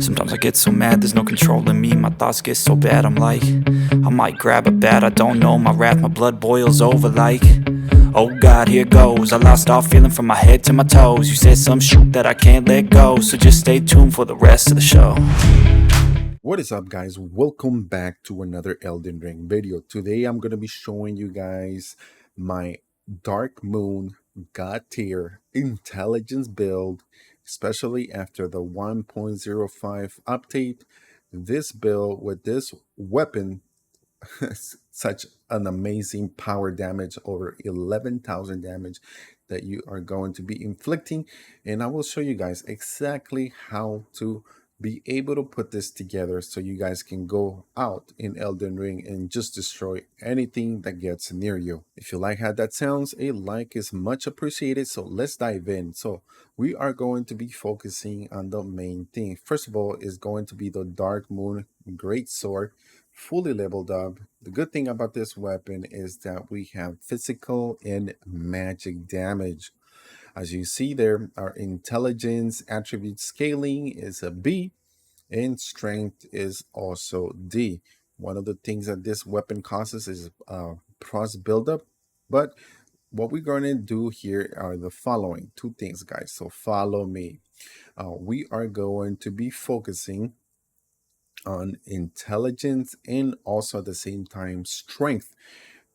Sometimes I get so mad, there's no controlling me. My thoughts get so bad, I'm like, I might grab a bat, I don't know. My wrath, my blood boils over like, oh God, here goes. I lost all feeling from my head to my toes. You said some shit that I can't let go, so just stay tuned for the rest of the show. What is up, guys? Welcome back to another Elden Ring video. Today I'm going to be showing you guys my Dark Moon God tier intelligence build, especially after the 1.05 update. This build with this weapon such an amazing power damage, over 11,000 damage that you are going to be inflicting, and I will show you guys exactly how to be able to put this together so you guys can go out in Elden Ring and just destroy anything that gets near you. If you like how that sounds, a like is much appreciated. So let's dive in. So we are going to be focusing on the main thing. First of all is going to be the Dark Moon Great Sword, fully leveled up. The good thing about this weapon is that we have physical and magic damage. As you see there, our intelligence attribute scaling is a B and strength is also D. One of the things that this weapon causes is cross buildup, but what we're going to do here are the following two things, guys. So follow me. We are going to be focusing on intelligence and also at the same time strength,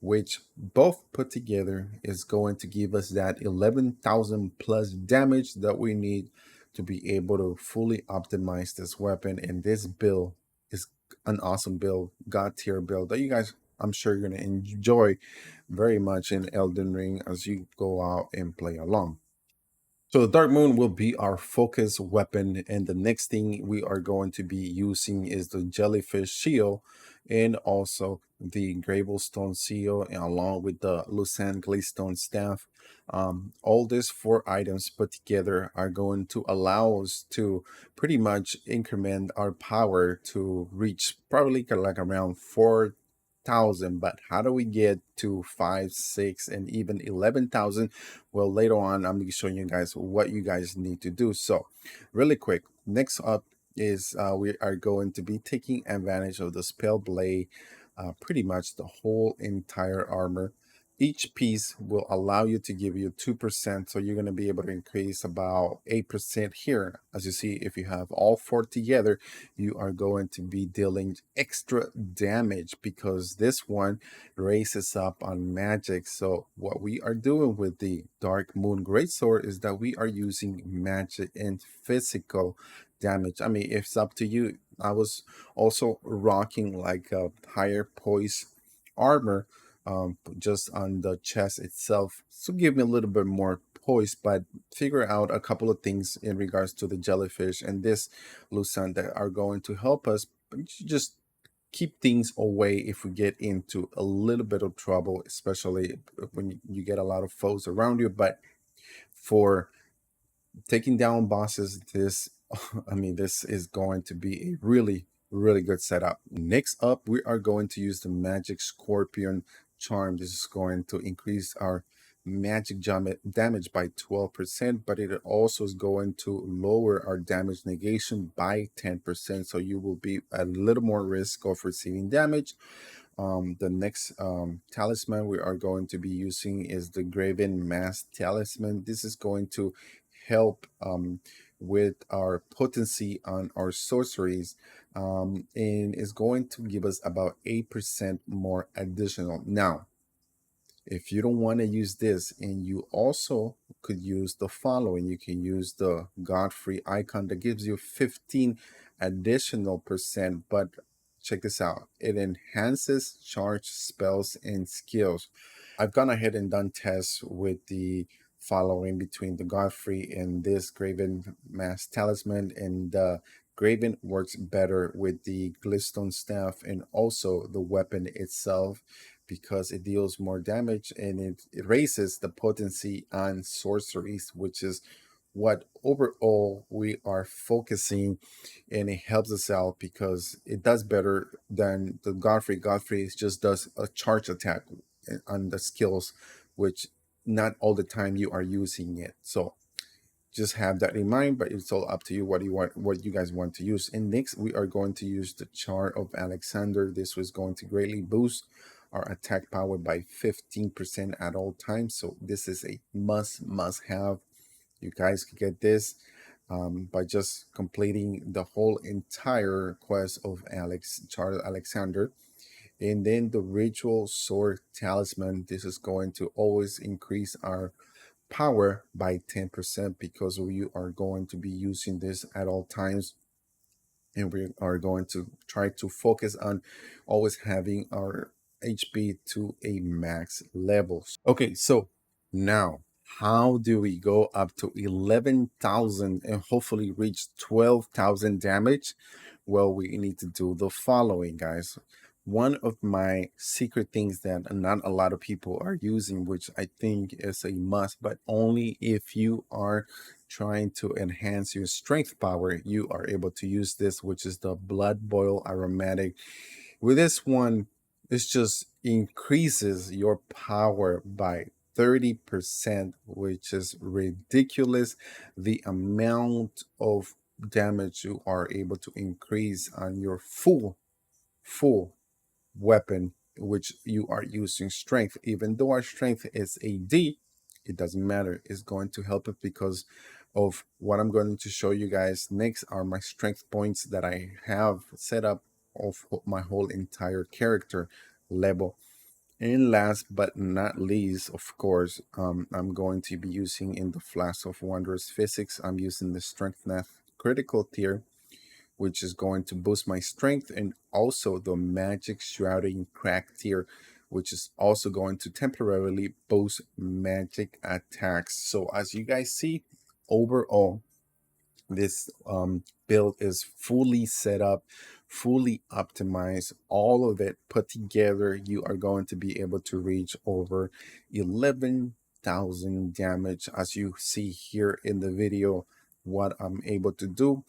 which both put together is going to give us that 11,000 plus damage that we need to be able to fully optimize this weapon. And this build is an awesome build, god tier build that you guys, I'm sure you're going to enjoy very much in Elden Ring as you go out and play along. So the Dark Moon will be our focus weapon, and the next thing we are going to be using is the Jellyfish Shield and also the Gravelstone Seal, and along with the Lusan Glistone Staff. All these four items put together are going to allow us to pretty much increment our power to reach probably like around 4,000. But how do we get to 5, 6, and even 11,000? Well, later on I'm going to be showing you guys what you guys need to do. So really quick, next up is we are going to be taking advantage of the Spell Blade, pretty much the whole entire armor. Each piece will allow you to give you 2%, so you're going to be able to increase about 8% here. As you see, if you have all four together, you are going to be dealing extra damage because this one raises up on magic. So what we are doing with the Dark Moon Greatsword is that we are using magic and physical damage. I mean, it's up to you. I was also rocking like a higher poise armor, just on the chest itself, so give me a little bit more poise, but figure out a couple of things in regards to the jellyfish and this Lusan that are going to help us just keep things away if we get into a little bit of trouble, especially when you get a lot of foes around you. But for taking down bosses, this I mean, this is going to be a really good setup. Next up, we are going to use the Magic Scorpion Charm. This is going to increase our magic damage by 12%, but it also is going to lower our damage negation by 10%, so you will be a little more risk of receiving damage. The next talisman we are going to be using is the Graven Mass Talisman. This is going to help with our potency on our sorceries, and is going to give us about 8% more additional. Now, if you don't want to use this, and you also could use the following, you can use the Godfrey icon that gives you 15 additional percent. But check this out, it enhances charge spells and skills. I've gone ahead and done tests with the following between the Godfrey and this Graven Mass Talisman, and the Graven works better with the Glistone Staff and also the weapon itself because it deals more damage, and it raises the potency on sorceries, which is what overall we are focusing, and it helps us out because it does better than the Godfrey. Godfrey just does a charge attack on the skills, which not all the time you are using it. So just have that in mind, but it's all up to you what you want, what you guys want to use. And next we are going to use the chart of Alexander. This was going to greatly boost our attack power by 15% at all times, so this is a must have. You guys can get this by just completing the whole entire quest of Charles Alexander. And then the ritual sword talisman, this is going to always increase our power by 10% because we are going to be using this at all times, and we are going to try to focus on always having our HP to a max level. Okay, so now how do we go up to 11,000 and hopefully reach 12,000 damage? Well, we need to do the following, guys. One of my secret things that not a lot of people are using, which I think is a must, but only if you are trying to enhance your strength power, you are able to use this, which is the blood boil aromatic. With this one, it just increases your power by 30%, which is ridiculous. The amount of damage you are able to increase on your full weapon, which you are using strength. Even though our strength is a D, it doesn't matter. It's going to help it because of what I'm going to show you guys next are my strength points that I have set up of my whole entire character level. And last but not least, of course, I'm going to be using in the Flash of Wondrous Physics, I'm using the Strength Math Critical tier, which is going to boost my strength, and also the Magic Shrouding Crack tier, which is also going to temporarily boost magic attacks. So as you guys see, overall, this build is fully set up, fully optimized, all of it put together. You are going to be able to reach over 11,000 damage, as you see here in the video what I'm able to do.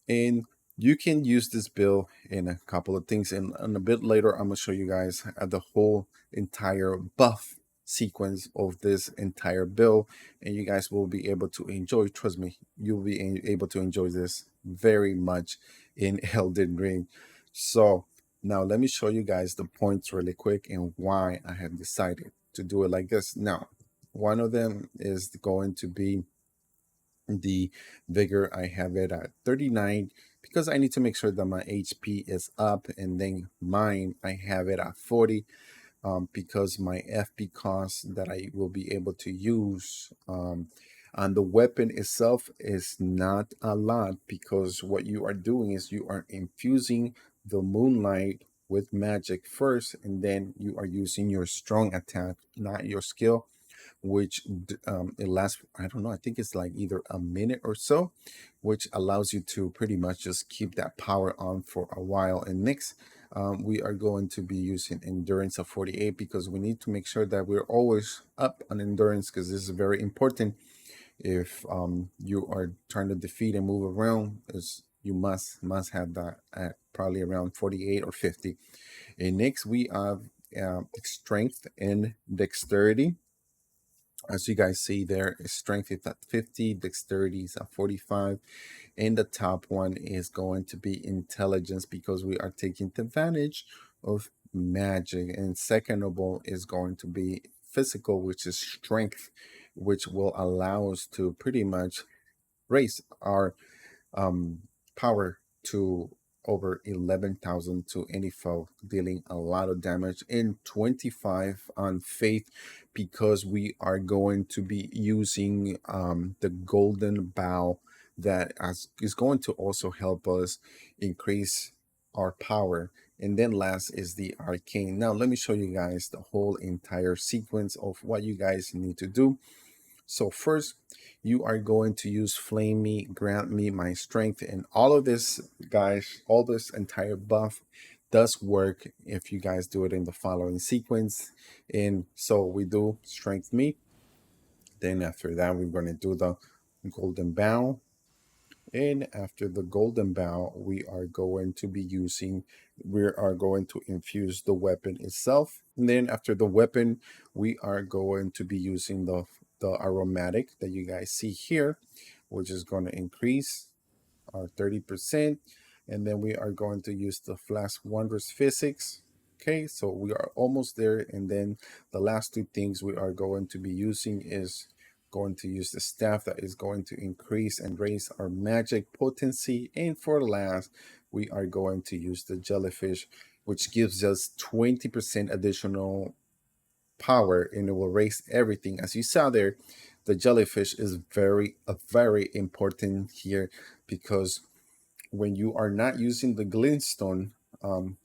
And you can use this build in a couple of things, and a bit later I'm gonna show you guys the whole entire buff sequence of this entire build, and you guys will be able to enjoy, trust me, you'll be able to enjoy this very much in Elden Ring. So now let me show you guys the points really quick and why I have decided to do it like this. Now, one of them is going to be the vigor. I have it at 39 because I need to make sure that my HP is up, and then mine I have it at 40 because my FP cost that I will be able to use on the weapon itself is not a lot, because what you are doing is you are infusing the moonlight with magic first, and then you are using your strong attack, not your skill, which it lasts, I don't know, I think it's like either a minute or so, which allows you to pretty much just keep that power on for a while. And next, we are going to be using endurance of 48 because we need to make sure that we're always up on endurance, because this is very important. If you are trying to defeat and move around, is you must have that at probably around 48 or 50. And next we have strength and dexterity. As you guys see there, strength is at 50, dexterity is at 45, and the top one is going to be intelligence because we are taking advantage of magic. And second of all is going to be physical, which is strength, which will allow us to pretty much raise our um, power to over 11,000 to any foe, dealing a lot of damage, and 25 on faith because we are going to be using the golden bow that is going to also help us increase our power. And then last is the arcane. Now let me show you guys the whole entire sequence of what you guys need to do. So first, you are going to use flame me, grant me my strength, and all of this, guys, all this entire buff does work if you guys do it in the following sequence. And so we do strength me. Then after that, we're going to do the golden bow. And after the golden bow, we are going to be using, we are going to infuse the weapon itself. And then after the weapon, we are going to be using the aromatic that you guys see here, which is going to increase our 30%. And then we are going to use the Flash Wondrous Physics. Okay, so we are almost there. And then the last two things we are going to be using is going to use the staff that is going to increase and raise our magic potency. And for last, we are going to use the jellyfish, which gives us 20% additional power, and it will raise everything. As you saw there, the jellyfish is very important here, because when you are not using the glintstone,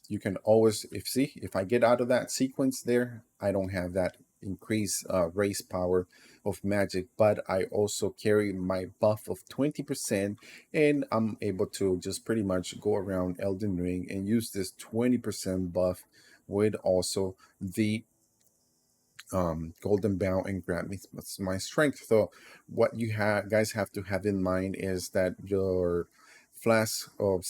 you can always, if I get out of that sequence there, I don't have that increased raise power of magic, but I also carry my buff of 20%, and I'm able to just pretty much go around Elden Ring and use this 20% buff with also the golden bow and grant me my strength. So what you guys have to have in mind is that your flask of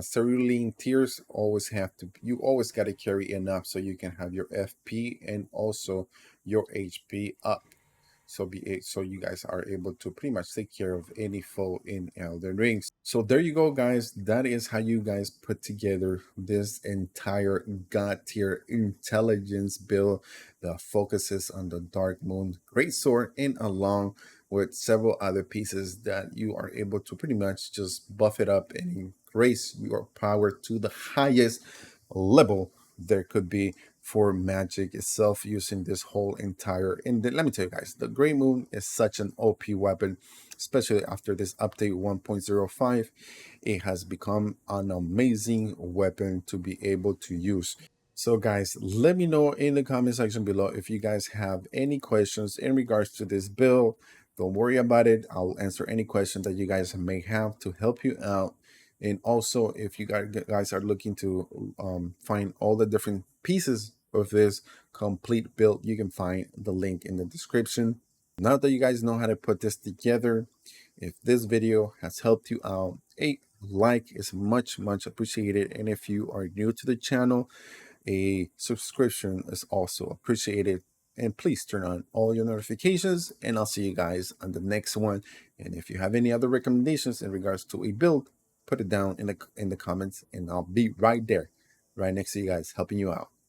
cerulean tears always have to, you always got to carry enough so you can have your FP and also your HP up, so you guys are able to pretty much take care of any foe in Elden Rings. So there you go, guys. That is how you guys put together this entire god tier intelligence build that focuses on the Dark Moon Greatsword, and along with several other pieces that you are able to pretty much just buff it up and increase your power to the highest level there could be for magic itself, using this whole entire. And let me tell you guys, the Grey Moon is such an OP weapon, especially after this update 1.05. It has become an amazing weapon to be able to use. So guys, let me know in the comment section below if you guys have any questions in regards to this build. Don't worry about it. I'll answer any questions that you guys may have to help you out. And also, if you guys are looking to find all the different pieces of this complete build, you can find the link in the description. Now that you guys know how to put this together, if this video has helped you out, a like is much appreciated. And if you are new to the channel, a subscription is also appreciated. And please turn on all your notifications, and I'll see you guys on the next one. And if you have any other recommendations in regards to a build, put it down in the comments, and I'll be right there, right next to you guys, helping you out.